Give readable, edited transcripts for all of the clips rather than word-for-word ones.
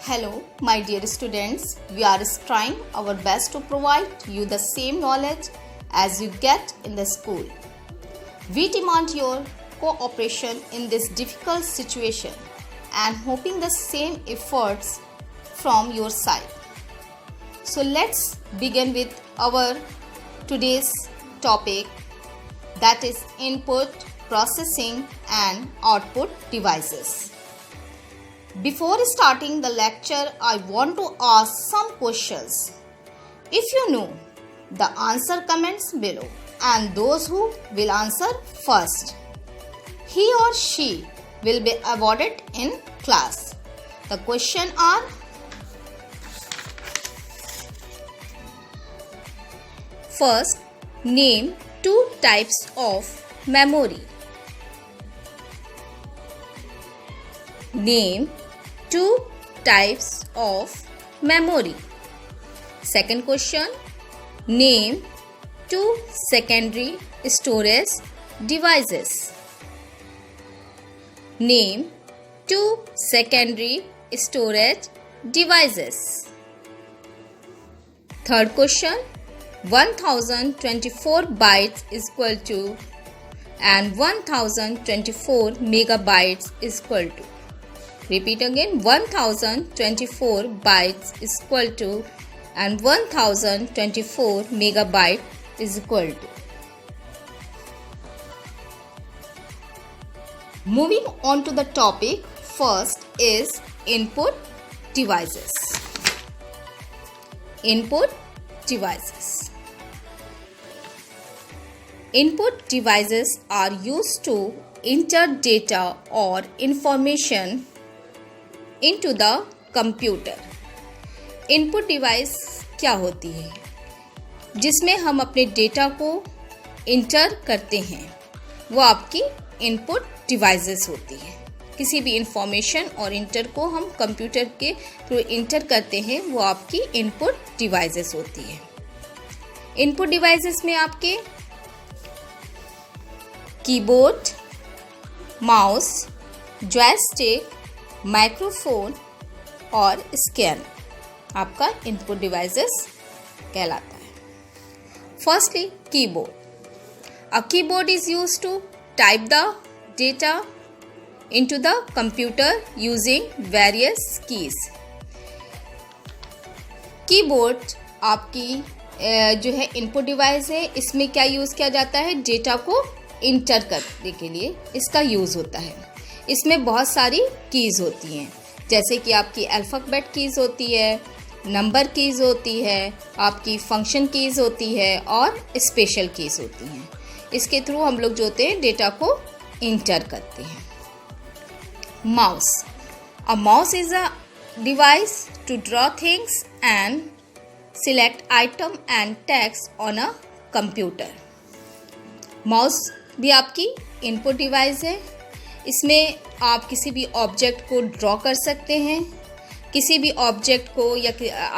Hello, my dear students. We are trying our best to provide you the same knowledge as you get in the school. We demand your cooperation in this difficult situation and hoping the same efforts from your side. So let's begin with our today's topic, that is input, processing and output devices. Before starting the lecture, I want to ask some questions. If you know the answer, comments below, and those who will answer first, he or she will be awarded in class. The question are: first, name two types of memory. Name two types of memory. Second question, name two secondary storage devices. Name two secondary storage devices. Third question, 1024 bytes is equal to and 1024 megabytes is equal to. Repeat again, 1024 bytes is equal to and 1024 megabyte is equal to. Moving on to the topic, first is input devices. Input devices. Input devices are used to enter data or information into the computer. Input device क्या होती है? जिसमें हम अपने data को enter करते हैं, वो आपकी इनपुट डिवाइसेस होती है. किसी भी इंफॉर्मेशन और इंटर को हम कंप्यूटर के थ्रू इंटर करते हैं, वो आपकी इनपुट डिवाइसेस होती है. इनपुट डिवाइसेस में आपके कीबोर्ड, माउस, जॉयस्टिक, माइक्रोफोन और स्कैन आपका इनपुट डिवाइसेस कहलाता है. Firstly, keyboard. A keyboard is used to type the data into the computer using various keys. Keyboard आपकी जो है इनपुट डिवाइस है. इसमें क्या यूज़ किया जाता है? डेटा को इंटर करने के लिए इसका यूज़ होता है. इसमें बहुत सारी कीज़ होती हैं, जैसे कि आपकी अल्फ़ाबेट कीज़ होती है, नंबर कीज़ होती है, आपकी फंक्शन कीज़ होती है और स्पेशल कीज़ होती हैं. इसके थ्रू हम लोग जो होते हैं डेटा को इंटर करते हैं. Mouse. A mouse is a device to draw things and select item and text on a computer. Mouse भी आपकी इनपुट डिवाइस है. इसमें आप किसी भी ऑब्जेक्ट को ड्रॉ कर सकते हैं, किसी भी ऑब्जेक्ट को या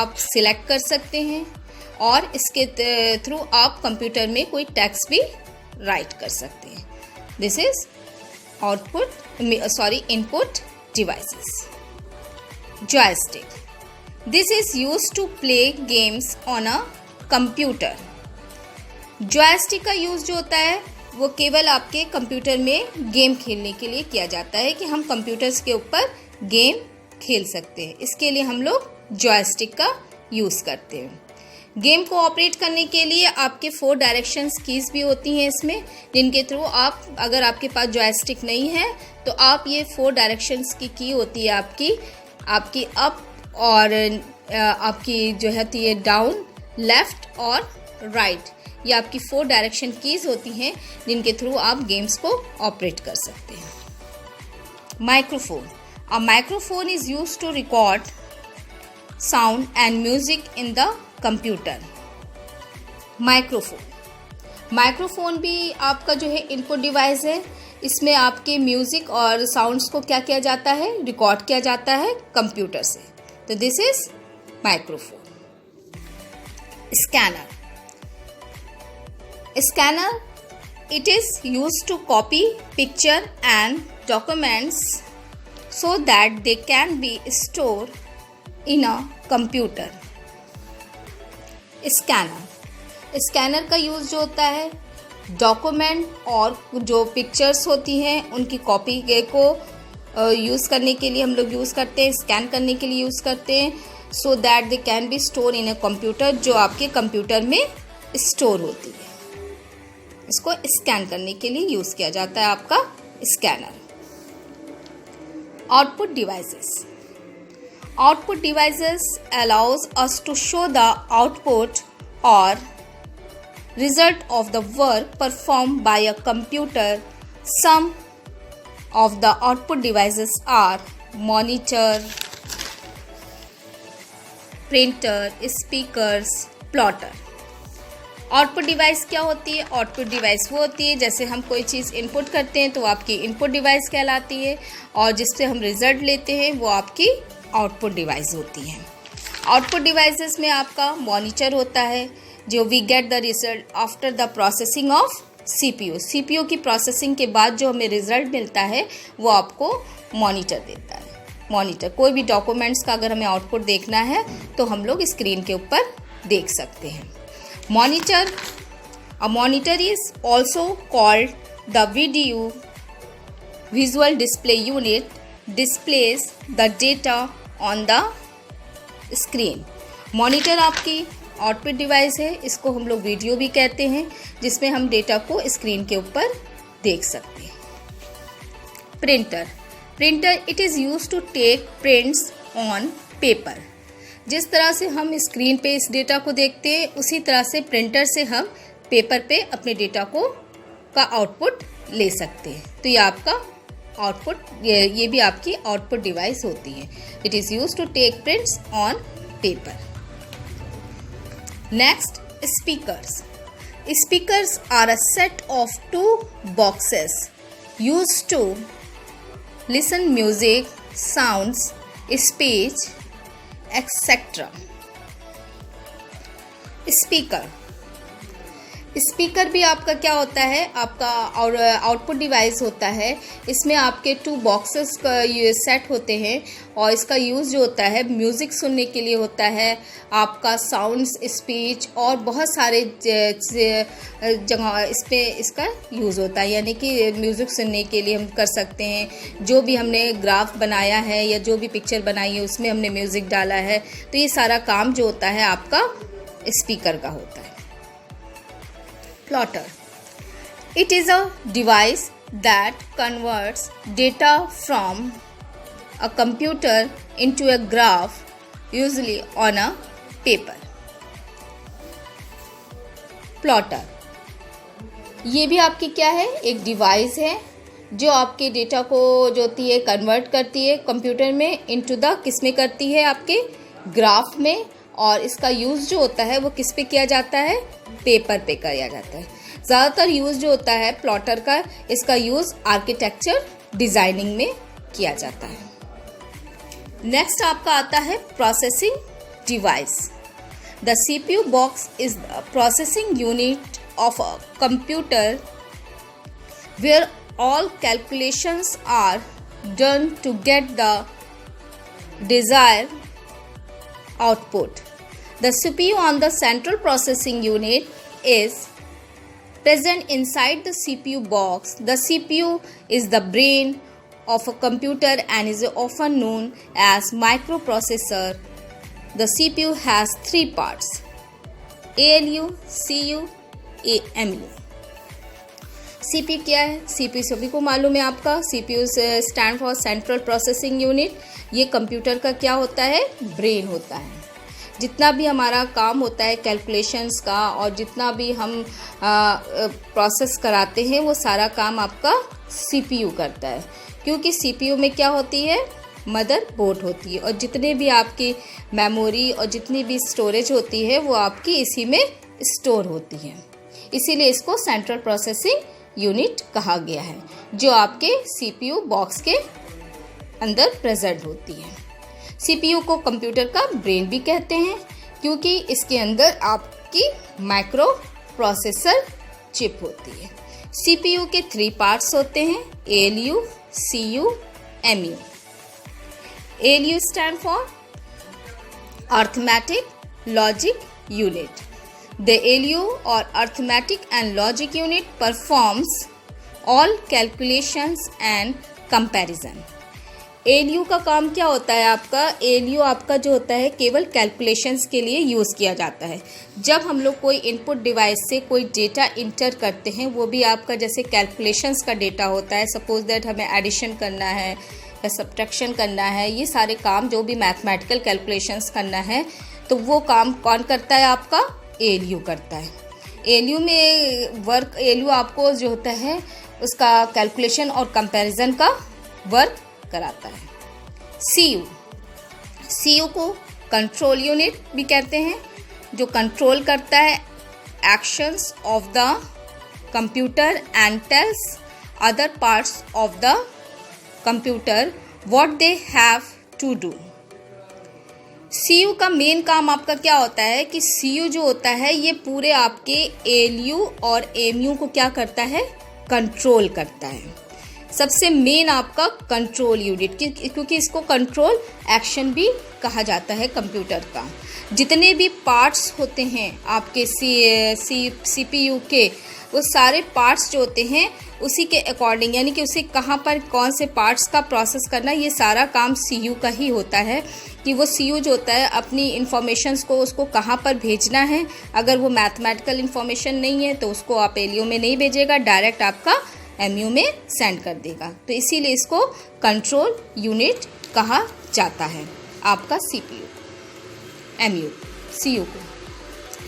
आप सिलेक्ट कर सकते हैं और इसके थ्रू आप कंप्यूटर में कोई टेक्स्ट भी राइट कर सकते हैं. This is input devices. Joystick. This is used to play games on a computer. Joystick का यूज़ जो होता है वो केवल आपके कंप्यूटर में गेम खेलने के लिए किया जाता है कि हम कंप्यूटर्स के ऊपर गेम खेल सकते हैं. इसके लिए हम लोग जॉयस्टिक का यूज़ करते हैं. गेम को ऑपरेट करने के लिए आपके 4 डायरेक्शंस कीज़ भी होती हैं इसमें, जिनके थ्रू आप, अगर आपके पास जॉयस्टिक नहीं है तो आप ये 4 डायरेक्शंस की की होती है आपकी अप और आपकी जो है ये डाउन, लेफ़्ट और राइट. ये आपकी 4 डायरेक्शन कीज़ होती हैं जिनके थ्रू आप गेम्स को ऑपरेट कर सकते हैं. Microphone. A microphone is used to record sound and music in the computer. Microphone भी आपका जो है इनपुट डिवाइस है. इसमें आपके म्यूज़िक और साउंड्स को क्या किया जाता है? रिकॉर्ड किया जाता है कंप्यूटर से. तो this is microphone. Scanner. Scanner, it is used to copy picture and documents so that they can be stored in a computer. Scanner का यूज़ जो होता है डॉक्यूमेंट और जो पिक्चर्स होती हैं उनकी कॉपी को यूज़ करने के लिए हम लोग यूज़ करते हैं, स्कैन करने के लिए यूज़ करते हैं, so that they can be store in a computer, जो आपके कंप्यूटर में स्टोर होती है। इसको स्कैन करने के लिए यूज़ किया जाता है आपका scanner. Output devices allows us to show the output or result of the work performed by a computer. Some of the output devices are monitor, printer, speakers, plotter. Output device क्या होती है? Output device वो होती है जैसे हम कोई चीज़ input करते हैं तो आपकी इनपुट डिवाइस कहलाती है, और जिससे हम रिजल्ट लेते हैं वो आपकी आउटपुट डिवाइस होती है। आउटपुट डिवाइसेस में आपका मॉनिटर होता है, जो we get the result after the processing of CPU की प्रोसेसिंग के बाद जो हमें रिजल्ट मिलता है वो आपको मॉनिटर देता है। मॉनिटर कोई भी डॉक्यूमेंट्स का अगर हमें आउटपुट देखना है तो हम लोग स्क्रीन के ऊपर देख सकते हैं। Monitor, a monitor is also called the visual display unit, displace the data on the screen. Monitor आपकी आउटपुट डिवाइस है, इसको हम लोग वीडियो भी कहते हैं, जिसमें हम डेटा को स्क्रीन के ऊपर देख सकते हैं। Printer it is use to take prints on paper. जिस तरह से हम स्क्रीन पे इस डेटा को देखते हैं उसी तरह से प्रिंटर से हम पेपर पे अपने डेटा का आउटपुट ले सकते हैं। तो ये आपका आउटपुट, ये भी आपकी आउटपुट डिवाइस होती है। It is use to take prints on paper. Next, speakers are a set of 2 boxes used to listen music, sounds, speech, etc. Speaker भी आपका क्या होता है? आपका आउटपुट डिवाइस होता है। इसमें आपके 2 बॉक्सेस का सेट होते हैं, और इसका यूज़ जो होता है म्यूज़िक सुनने के लिए होता है, आपका साउंड्स, स्पीच और बहुत सारे जगह इस पर इसका यूज़ होता है। यानी कि म्यूज़िक सुनने के लिए हम कर सकते हैं, जो भी हमने ग्राफ बनाया है या जो भी पिक्चर बनाई है उसमें हमने म्यूज़िक डाला है, तो ये सारा काम जो होता है आपका स्पीकर का होता है। Plotter. It is a device that converts data from a computer into a graph, usually on a paper. Plotter. ये भी आपकी क्या है? एक डिवाइस है जो आपके डेटा को जो होती है कन्वर्ट करती है कंप्यूटर में, इनटू द किस में करती है? आपके ग्राफ में। और इसका यूज़ जो होता है वो किस पे किया जाता है? पेपर पे किया जाता है। ज़्यादातर यूज़ जो होता है प्लॉटर का, इसका यूज़ आर्किटेक्चर डिज़ाइनिंग में किया जाता है। नेक्स्ट आपका आता है processing device. The CPU box is the processing unit of a computer where all calculations are done to get the desired output. The CPU on the central processing unit is present inside the CPU box. The CPU is the brain of a computer and is often known as microprocessor. The CPU has 3 parts: ALU, CU, MU. CPU क्या है? CPU सभी को मालूम है आपका। CPU stand for central processing unit. ये computer का क्या होता है? ब्रेन होता है। जितना भी हमारा काम होता है कैलकुलेशंस का और जितना भी हम प्रोसेस कराते हैं वो सारा काम आपका CPU करता है, क्योंकि CPU में क्या होती है? मदर बोर्ड होती है, और जितने भी आपकी मेमोरी और जितनी भी स्टोरेज होती है वो आपकी इसी में स्टोर होती है। इसीलिए इसको सेंट्रल प्रोसेसिंग यूनिट कहा गया है, जो आपके CPU बॉक्स के अंदर प्रेजेंट होती है। CPU को कंप्यूटर का ब्रेन भी कहते हैं, क्योंकि इसके अंदर आपकी माइक्रो प्रोसेसर चिप होती है। CPU के 3 पार्ट्स होते हैं: ALU, CU, MU। ALU stand for arithmetic, logic unit. The ALU or arithmetic and logic unit performs all calculations and comparison. ALU का काम क्या होता है आपका? ALU आपका जो होता है केवल कैलकुलेशंस के लिए यूज़ किया जाता है। जब हम लोग कोई इनपुट डिवाइस से कोई डेटा इंटर करते हैं, वो भी आपका जैसे कैलकुलेशंस का डेटा होता है, सपोज दैट हमें एडिशन करना है या सब्ट्रैक्शन करना है, ये सारे काम जो भी मैथमेटिकल कैलकुलेशंस करना है, तो वो काम कौन करता है? आपका ALU करता है। ALU में वर्क, ALU आपको जो होता है उसका कैलकुलेशन और कंपैरिजन का वर्क कराता है। CU को कंट्रोल यूनिट भी कहते हैं, जो कंट्रोल करता है actions of the computer and tells other parts of the computer what they have to do. CU का मेन काम आपका क्या होता है कि CU जो होता है ये पूरे आपके ALU और MU को क्या करता है? कंट्रोल करता है। सबसे मेन आपका कंट्रोल यूनिट, क्योंकि इसको कंट्रोल एक्शन भी कहा जाता है कंप्यूटर का। जितने भी पार्ट्स होते हैं आपके CPU के, वो सारे पार्ट्स जो होते हैं उसी के अकॉर्डिंग, यानी कि उसे कहाँ पर कौन से पार्ट्स का प्रोसेस करना, ये सारा काम CU का ही होता है कि वो CU जो होता है अपनी इन्फॉर्मेशंस को उसको कहाँ पर भेजना है। अगर वो मैथमेटिकल इन्फॉर्मेशन नहीं है तो उसको आप ALU में नहीं भेजेगा, डायरेक्ट आपका MU में सेंड कर देगा। तो इसीलिए इसको कंट्रोल यूनिट कहा जाता है आपका CU को।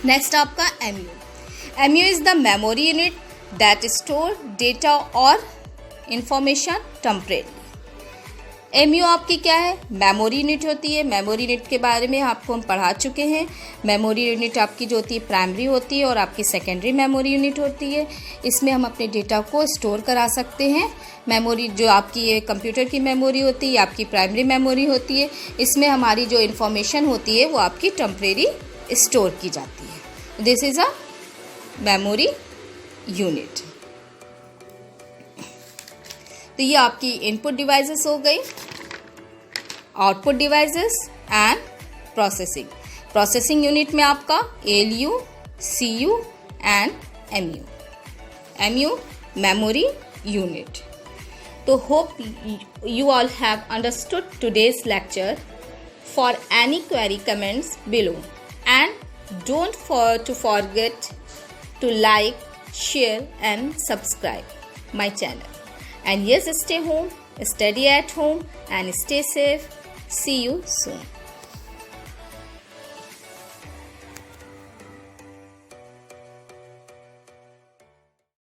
नेक्स्ट आपका MU is the memory unit that store data और इंफॉर्मेशन टेम्परेरी। MU आपकी क्या है? मेमोरी यूनिट होती है। मेमोरी यूनिट के बारे में आपको हम पढ़ा चुके हैं। मेमोरी यूनिट आपकी जो होती है प्राइमरी होती है और आपकी सेकेंडरी मेमोरी यूनिट होती है। इसमें हम अपने डेटा को स्टोर करा सकते हैं। मेमोरी जो आपकी ये कंप्यूटर की मेमोरी होती है, आपकी प्राइमरी मेमोरी होती है। इसमें हमारी जो इन्फॉर्मेशन होती है वो आपकी टेम्परेरी स्टोर की जाती है। This is a memory unit. तो ये आपकी इनपुट डिवाइसेस हो गई, output devices and processing unit में आपका ALU, CU and MU memory unit. तो hope you all have understood today's lecture. For any query, comments below, and don't forget to like, share and subscribe my channel. And yes, stay home, study at home and stay safe. See you soon.